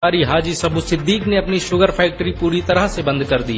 हाजी सबू सिद्दीक ने अपनी शुगर फैक्ट्री पूरी तरह से बंद कर दी।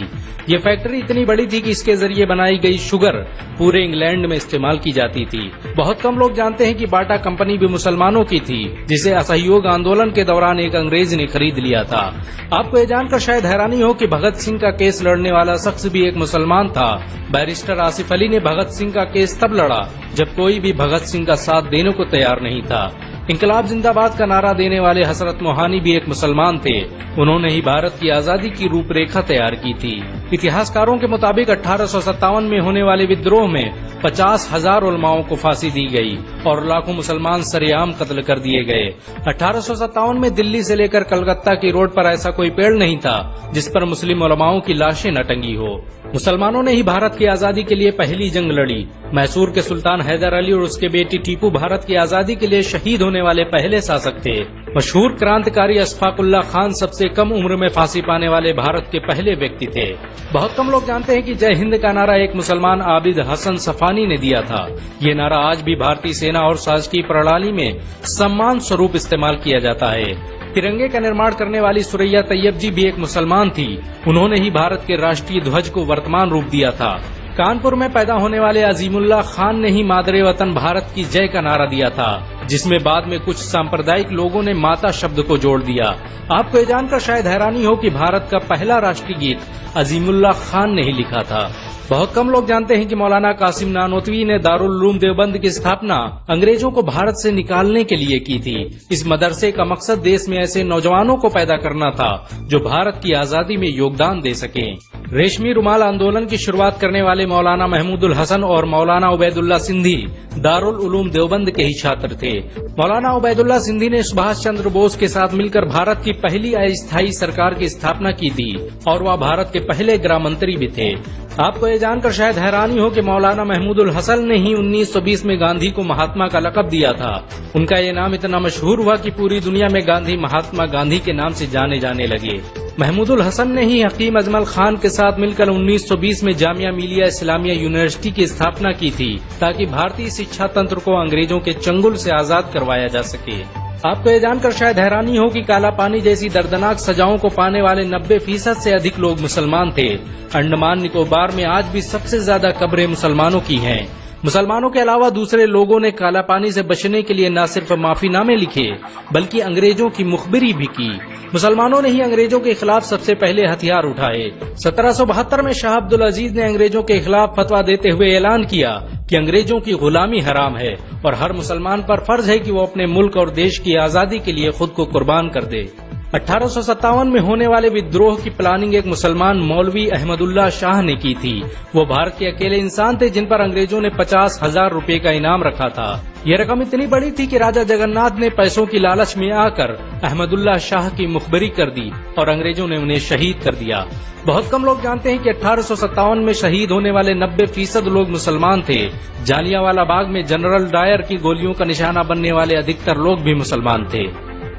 ये फैक्ट्री इतनी बड़ी थी कि इसके जरिए बनाई गई शुगर पूरे इंग्लैंड में इस्तेमाल की जाती थी। बहुत कम लोग जानते हैं कि बाटा कंपनी भी मुसलमानों की थी, जिसे असहयोग आंदोलन के दौरान एक अंग्रेज ने खरीद लिया था। आपको ये जानकर शायद हैरानी हो कि भगत सिंह का केस लड़ने वाला शख्स भी एक मुसलमान था। बैरिस्टर आसिफ अली ने भगत सिंह का केस तब लड़ा जब कोई भी भगत सिंह का साथ देने को तैयार नहीं था। इंकलाब जिंदाबाद का नारा देने वाले हजरत मोहानी भी एक मुसलमान थे। उन्होंने ही भारत की आजादी की रूपरेखा तैयार की थी। इतिहासकारों के मुताबिक 1857 में होने वाले विद्रोह में 50,000 उलमाओं को फांसी दी गई और लाखों मुसलमान सरेआम कत्ल कर दिए गए। 1857 में दिल्ली से लेकर कलकत्ता की रोड पर ऐसा कोई पेड़ नहीं था जिस पर मुस्लिम उलमाओं की लाशें न टंगी हो। मुसलमानों ने ही भारत की आजादी के लिए पहली जंग लड़ी। मैसूर के सुल्तान हैदर अली और उसके बेटी टीपू भारत की आजादी के लिए शहीद होने वाले पहले शासक थे। मशहूर क्रांतिकारी अशफाकुल्लाह खान सबसे कम उम्र में फांसी पाने वाले भारत के पहले व्यक्ति थे। बहुत कम लोग जानते हैं कि जय हिंद का नारा एक मुसलमान आबिद हसन सफानी ने दिया था। ये नारा आज भी भारतीय सेना और शासकीय प्रणाली में सम्मान स्वरूप इस्तेमाल किया जाता है। तिरंगे का निर्माण करने वाली सुरैया तैयब जी भी एक मुसलमान थी। उन्होंने ही भारत के राष्ट्रीय ध्वज को वर्तमान रूप दिया था। कानपुर में पैदा होने वाले अजीमुल्लाह खान ने ही मादरे वतन भारत की जय का नारा दिया था, जिसमें बाद में कुछ सांप्रदायिक लोगों ने माता शब्द को जोड़ दिया। आपको ये जानकर शायद हैरानी हो कि भारत का पहला राष्ट्रीय गीत अजीमुल्लाह खान ने ही लिखा था। बहुत कम लोग जानते हैं कि मौलाना कासिम नानोतवी ने दारुल उलूम देवबंद की स्थापना अंग्रेजों को भारत से निकालने के लिए की थी। इस मदरसे का मकसद देश में ऐसे नौजवानों को पैदा करना था जो भारत की आजादी में योगदान दे सकें। रेशमी रुमाल आंदोलन की शुरुआत करने वाले मौलाना महमूदुल हसन और मौलाना उबैदुल्ला सिंधी दारुल उलूम देवबंद के ही छात्र थे। मौलाना उबैदुल्ला सिंधी ने सुभाष चंद्र बोस के साथ मिलकर भारत की पहली अस्थायी सरकार की स्थापना की थी और वह भारत के पहले गृह मंत्री भी थे। आपको ये जानकर शायद हैरानी हो कि मौलाना महमूदुल हसन ने ही 1920 में गांधी को महात्मा का लक़ब दिया था। उनका ये नाम इतना मशहूर हुआ कि पूरी दुनिया में गांधी महात्मा गांधी के नाम से जाने जाने लगे। महमूदुल हसन ने ही हकीम अजमल खान के साथ मिलकर 1920 में जामिया मिलिया इस्लामिया यूनिवर्सिटी की स्थापना की थी, ताकि भारतीय शिक्षा तंत्र को अंग्रेजों के चंगुल से आजाद करवाया जा सके। आपको ये जानकर शायद हैरानी हो कि काला पानी जैसी दर्दनाक सजाओं को पाने वाले 90% से अधिक लोग मुसलमान थे। अंडमान निकोबार में आज भी सबसे ज्यादा कब्रें मुसलमानों की हैं। मुसलमानों के अलावा दूसरे लोगों ने काला पानी से बचने के लिए न सिर्फ माफीनामे लिखे बल्कि अंग्रेजों की मुखबिरी भी की। मुसलमानों ने ही अंग्रेजों के खिलाफ सबसे पहले हथियार उठाए। 1772 में शाह अब्दुल अजीज ने अंग्रेजों के खिलाफ फतवा देते हुए ऐलान किया कि अंग्रेजों की गुलामी हराम है और हर मुसलमान पर फर्ज है कि वो अपने मुल्क और देश की आजादी के लिए खुद को कुर्बान कर दे। 1857 में होने वाले विद्रोह की प्लानिंग एक मुसलमान मौलवी अहमदुल्ला शाह ने की थी। वो भारत के अकेले इंसान थे जिन पर अंग्रेजों ने 50,000 रुपए का इनाम रखा था। ये रकम इतनी बड़ी थी कि राजा जगन्नाथ ने पैसों की लालच में आकर अहमदुल्ला शाह की मुखबिरी कर दी और अंग्रेजों ने उन्हें शहीद कर दिया। बहुत कम लोग जानते हैं कि 1857 में शहीद होने वाले 90% लोग मुसलमान थे। जालियांवाला बाग में जनरल डायर की गोलियों का निशाना बनने वाले अधिकतर लोग भी मुसलमान थे।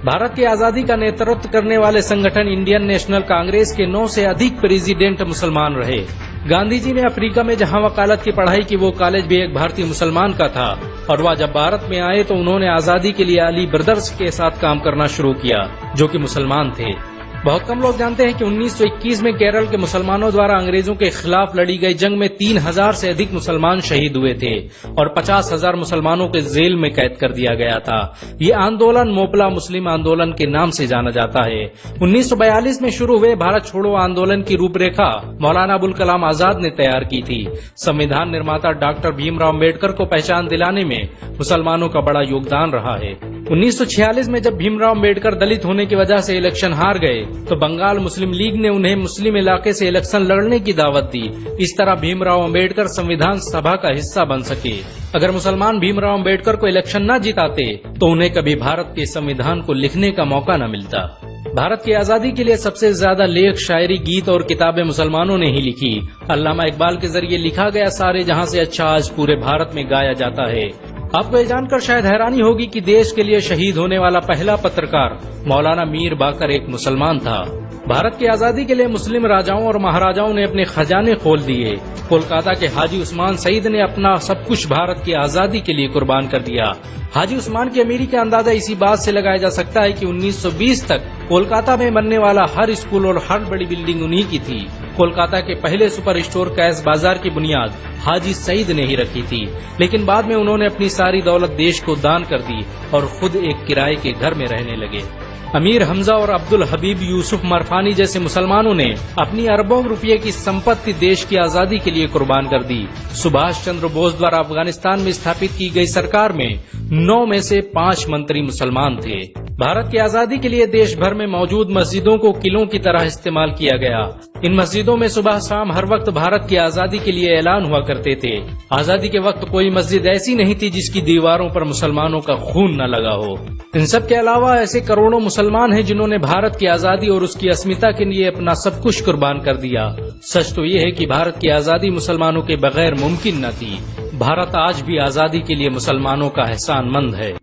भारत की आजादी का नेतृत्व करने वाले संगठन इंडियन नेशनल कांग्रेस के 9 से अधिक प्रेसिडेंट मुसलमान रहे। गांधी जी ने अफ्रीका में जहां वकालत की पढ़ाई की, वो कॉलेज भी एक भारतीय मुसलमान का था और वह जब भारत में आए तो उन्होंने आजादी के लिए अली ब्रदर्स के साथ काम करना शुरू किया, जो कि मुसलमान थे। बहुत कम लोग जानते हैं कि 1921 में केरल के मुसलमानों द्वारा अंग्रेजों के खिलाफ लड़ी गई जंग में 3000 से अधिक मुसलमान शहीद हुए थे और 50,000 मुसलमानों के जेल में कैद कर दिया गया था। ये आंदोलन मोपला मुस्लिम आंदोलन के नाम से जाना जाता है। 1942 में शुरू हुए भारत छोड़ो आंदोलन की रूपरेखा मौलाना अबुल कलाम आजाद ने तैयार की थी। संविधान निर्माता डॉक्टर भीमराव अम्बेडकर को पहचान दिलाने में मुसलमानों का बड़ा योगदान रहा है। 1946 में जब भीमराव अम्बेडकर दलित होने की वजह से इलेक्शन हार गए तो बंगाल मुस्लिम लीग ने उन्हें मुस्लिम इलाके से इलेक्शन लड़ने की दावत दी। इस तरह भीमराव अम्बेडकर संविधान सभा का हिस्सा बन सके। अगर मुसलमान भीमराव अम्बेडकर को इलेक्शन न जिताते तो उन्हें कभी भारत के संविधान को लिखने का मौका न मिलता। भारत की आजादी के लिए सबसे ज्यादा लेख, शायरी, गीत और किताबें मुसलमानों ने ही लिखी। अल्लामा इकबाल के जरिए लिखा गया सारे जहां से अच्छा आज पूरे भारत में गाया जाता है। आपको ये जानकर शायद हैरानी होगी कि देश के लिए शहीद होने वाला पहला पत्रकार मौलाना मीर बाकर एक मुसलमान था। भारत की आजादी के लिए मुस्लिम राजाओं और महाराजाओं ने अपने खजाने खोल दिए। कोलकाता के हाजी उस्मान सईद ने अपना सब कुछ भारत की आजादी के लिए कुर्बान कर दिया। हाजी उस्मान की अमीरी का अंदाजा इसी बात से लगाया जा सकता है कि 1920 तक कोलकाता में बनने वाला हर स्कूल और हर बड़ी बिल्डिंग उन्हीं की थी। कोलकाता के पहले सुपर स्टोर कैश बाजार की बुनियाद हाजी सईद ने ही रखी थी, लेकिन बाद में उन्होंने अपनी सारी दौलत देश को दान कर दी और खुद एक किराए के घर में रहने लगे। अमीर हमजा और अब्दुल हबीब यूसुफ मरफानी जैसे मुसलमानों ने अपनी अरबों रुपये की संपत्ति देश की आजादी के लिए कुर्बान कर दी। सुभाष चंद्र बोस द्वारा अफगानिस्तान में स्थापित की गई सरकार में 9 में से 5 मंत्री मुसलमान थे। भारत की आजादी के लिए देश भर में मौजूद मस्जिदों को किलों की तरह इस्तेमाल किया गया। इन मस्जिदों में सुबह शाम हर वक्त भारत की आजादी के लिए ऐलान हुआ करते थे। आजादी के वक्त कोई मस्जिद ऐसी नहीं थी जिसकी दीवारों पर मुसलमानों का खून न लगा हो। इन सब के अलावा ऐसे करोड़ों मुसलमान हैं जिन्होंने भारत की आजादी और उसकी अस्मिता के लिए अपना सब कुछ कुर्बान कर दिया। सच तो ये है कि भारत की आजादी मुसलमानों के बगैर मुमकिन न थी। भारत आज भी आजादी के लिए मुसलमानों का एहसानमंद है।